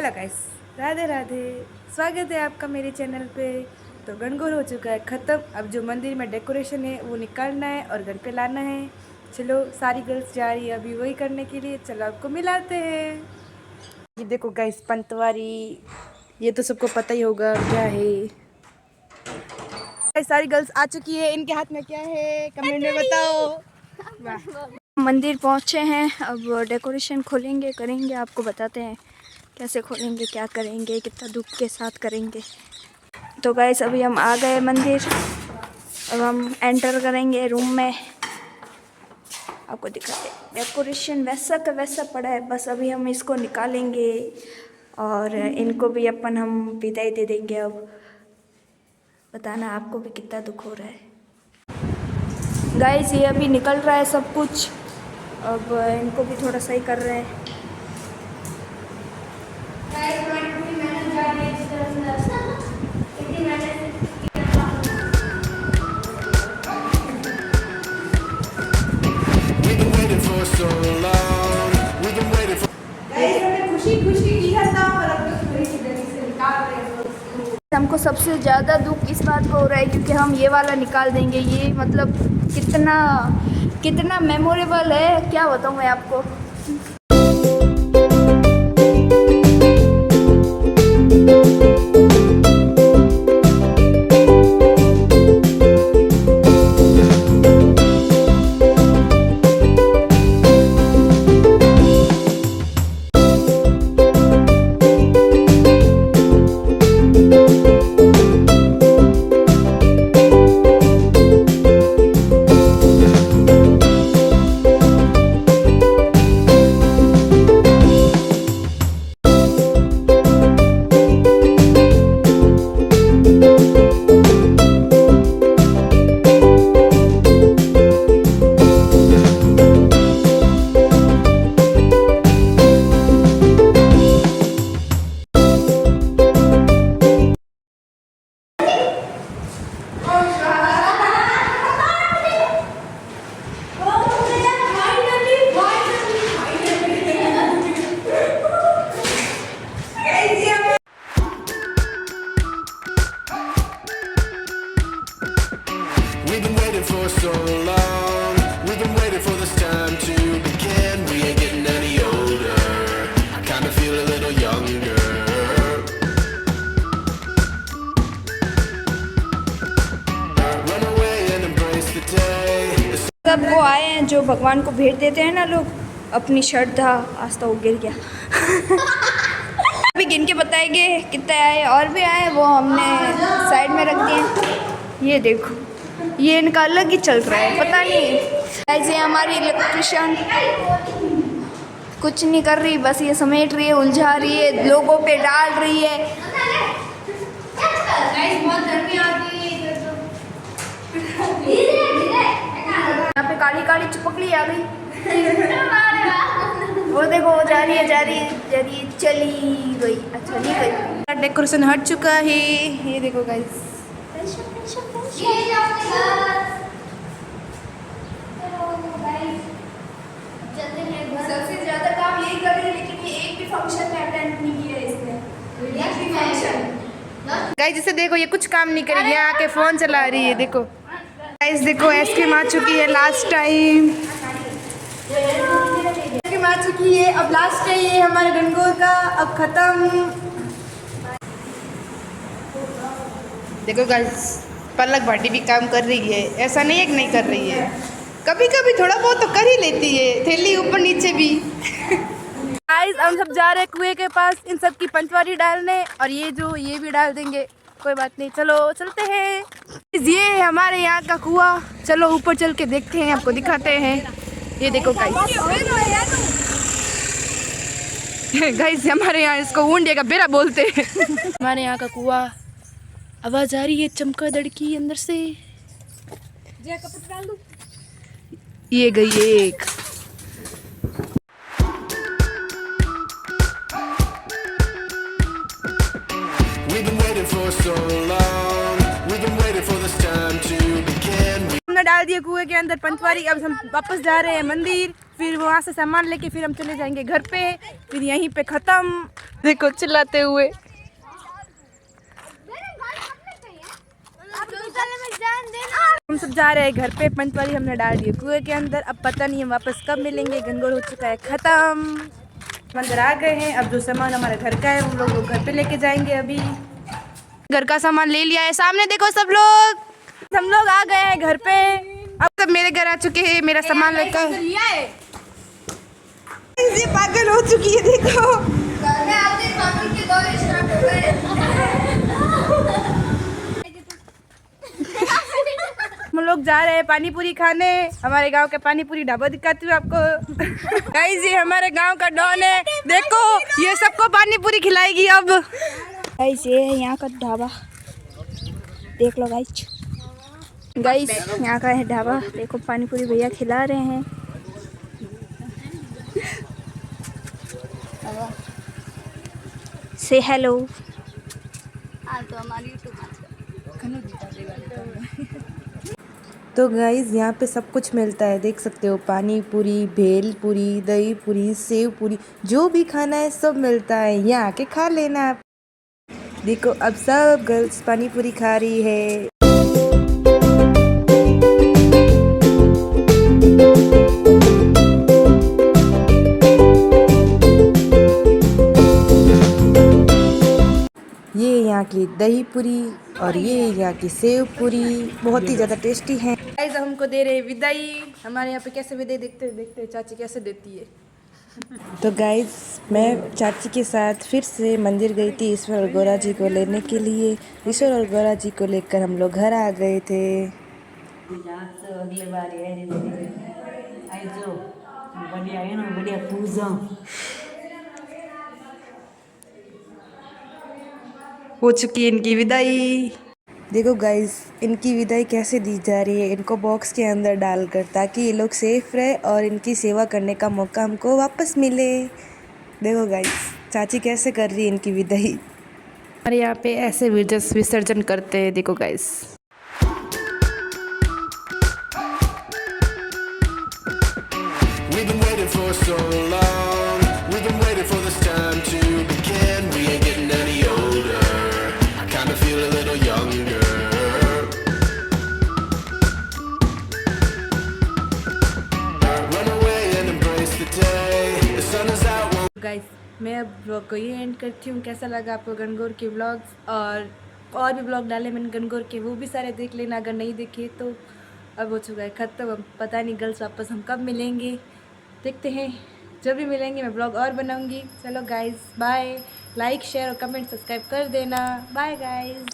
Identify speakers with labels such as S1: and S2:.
S1: Hello guys, Radhe Radhe. स्वागत है आपका मेरे चैनल पे। तो गणगौर हो चुका है ख़त्म। अब जो मंदिर में डेकोरेशन है वो निकालना है और घर पे लाना है। चलो सारी गर्ल्स जा रही है अभी वही करने के लिए। चलो आपको मिलाते हैं। ये देखो गाइस पंतवारी, ये तो सबको पता ही होगा क्या है। सारी गर्ल्स आ चुकी है। इनके हाथ में क्या है कमेंट में बताओ। मंदिर पहुंचे हैं, अब डेकोरेशन खोलेंगे, करेंगे, आपको बताते हैं कैसे खोलेंगे, क्या करेंगे, कितना दुख के साथ करेंगे। तो गाइस अभी हम आ गए मंदिर। अब हम एंटर करेंगे रूम में, आपको दिखाते हैं। डेकोरेशन वैसा का वैसा पड़ा है, बस अभी हम इसको निकालेंगे और इनको भी हम विदाई दे देंगे। अब बताना आपको भी कितना दुख हो रहा है। गाइस ये अभी निकल रहा है सब कुछ, अब इनको भी थोड़ा सही कर रहे हैं। हमको सबसे ज़्यादा दुख इस बात को हो रहा है क्योंकि हम ये वाला निकाल देंगे। ये मतलब कितना कितना मेमोरेबल है, क्या बताऊँ मैं आपको।
S2: We've been waiting for so long. We've been waiting for this time to begin. We ain't getting any older. I kinda feel a little younger. Run away and embrace the day.
S1: सब वो आए हैं जो भगवान को भेंट देते हैं ना लोग, अपनी श्रद्धा। आज तो वो गिर गया। अभी गिन के बताएंगे कितने आए, और भी आए वो हमने साइड में रख दिए। ये देखो, ये इनका अलग ही चल रहा है, पता नहीं। ऐसे हमारी इलेक्ट्रिशियन कुछ नहीं कर रही, बस ये समेट रही है, उलझा रही है, लोगों पे डाल रही है। बहुत गर्मी आती है यहाँ पे, काली काली चिपकली आ गई। वो देखो वो जा रही है, जा रही है, जा रही है, चली गई। अच्छा चली गई। डेकोरेशन हट चुका है, ये देखो गाइस। सबसे ज्यादा काम यही कर रही है, लेकिन ये एक भी फंक्शन में अटेंड नहीं किया इसने। गाइस जैसे देखो ये कुछ काम नहीं करेगी, यहाँ आके फोन चला रही है। देखो गाइस, देखो आइसक्रीम आ चुकी है लास्ट टाइम। आइसक्रीम आ चुकी है, अब लास्ट है ये हमारे गणगौर का, अब खत्म। देखो गाइस पलक भाटी भी काम कर रही है, ऐसा नहीं है कि नहीं कर रही है, कभी कभी थोड़ा बहुत तो कर ही लेती है, थैली ऊपर नीचे भी। गाइस हम सब जा रहे हैं कुएं के पास इन सब की पंचवारी डालने, और ये भी डाल देंगे, कोई बात नहीं। चलो चलते हैं। ये है हमारे यहाँ का कुआं, चलो ऊपर चल के देखते हैं, आपको दिखाते हैं। ये देखो गाइस, गाइस हमारे यहाँ इसको ऊंडे का बेरा बोलते हैं। हमारे यहाँ का कुआं, आवाज आ रही है चमका दड़की अंदर से। ये गई एक।
S2: We've been waiting for so long. We've been waiting for this time to begin.
S1: हमने डाल
S3: दिया कुएं के अंदर पंचवारी। अब हम वापस जा रहे हैं मंदिर, फिर वहाँ से सामान लेके फिर हम चले जाएंगे घर पे, फिर यहीं पे ख़त्म। देखो चिल्लाते हुए। हम सब जा रहे हैं घर पे, पंचवारी हमने डाल दी कुएं के अंदर। अब पता नहीं हम वापस कब मिलेंगे, गणगौर हो चुका है ख़त्म। मंदिर आ गए हैं, अब जो सामान हमारे घर का है हम लोग घर पे लेके जाएंगे। अभी घर का सामान ले लिया है, सामने देखो सब लोग, हम लोग आ गए हैं घर पे। अब सब मेरे घर आ चुके हैं मेरा सामान लेकर। ये पागल हो चुकी है, देखो हम लोग जा रहे हैं पानी पूरी खाने। हमारे गांव के पानी पूरी ढाबा दिखाती हूँ आपको। गाइस ये हमारे गांव का डॉन है, देखो ये सबको पानी पूरी खिलाएगी। अब
S1: गाइस ये है यहाँ का ढाबा, देख लो गाइस। गाइस यहाँ का है ढाबा, देखो पानी पूरी भैया खिला रहे हैं। से हेलो।
S3: तो गाइस यहाँ पे सब कुछ मिलता है, देख सकते हो, पानी पूरी, भेल पूरी, दही पूरी, सेव पूरी, जो भी खाना है सब मिलता है, यहाँ आके खा लेना आप। देखो अब सब गर्ल्स पानी पूरी खा रही है। ये यहाँ की दही पूरी और ये यहाँ की सेव पूरी बहुत ही ज़्यादा टेस्टी है। गाइस हमको दे रहे हैं विदाई। हमारे यहाँ पे कैसे विदाई देखते हैं चाची कैसे देती है। तो गाइस मैं चाची के साथ फिर से मंदिर गई थी ईश्वर और गौरा जी को लेने के लिए। ईश्वर और गौरा जी को लेकर हम लोग घर आ गए थे।
S4: अगले बार बढ़िया पूजा
S3: हो चुकी है इनकी विदाई। देखो गाइस इनकी विदाई कैसे दी जा रही है, इनको बॉक्स के अंदर डालकर, ताकि ये लोग सेफ रहे और इनकी सेवा करने का मौका हमको वापस मिले। देखो गाइस चाची कैसे कर रही है इनकी विदाई। हमारे यहाँ पे ऐसे विसर्जन करते हैं, देखो guys.
S2: We've been waiting for so long. We've been waiting for this time to begin. We ain't getting any older. I kinda feel a little younger. Run away and embrace the day. The sun is out.
S3: Guys मैं अब blog को ये and करती हूँ। कैसा लगा आपको गणगौर के व्लॉग्स, और भी ब्लॉग डाले मैंने गणगौर के, वो भी सारे देख लेना अगर नहीं देखे तो। अब हो चुका है ख़त्म, अब पता नहीं गर्ल्स वापस हम कब मिलेंगे, देखते हैं। जब भी मिलेंगे मैं ब्लॉग और बनाऊंगी। चलो गाइस बाय, लाइक शेयर और कमेंट सब्सक्राइब कर देना। Bye guys.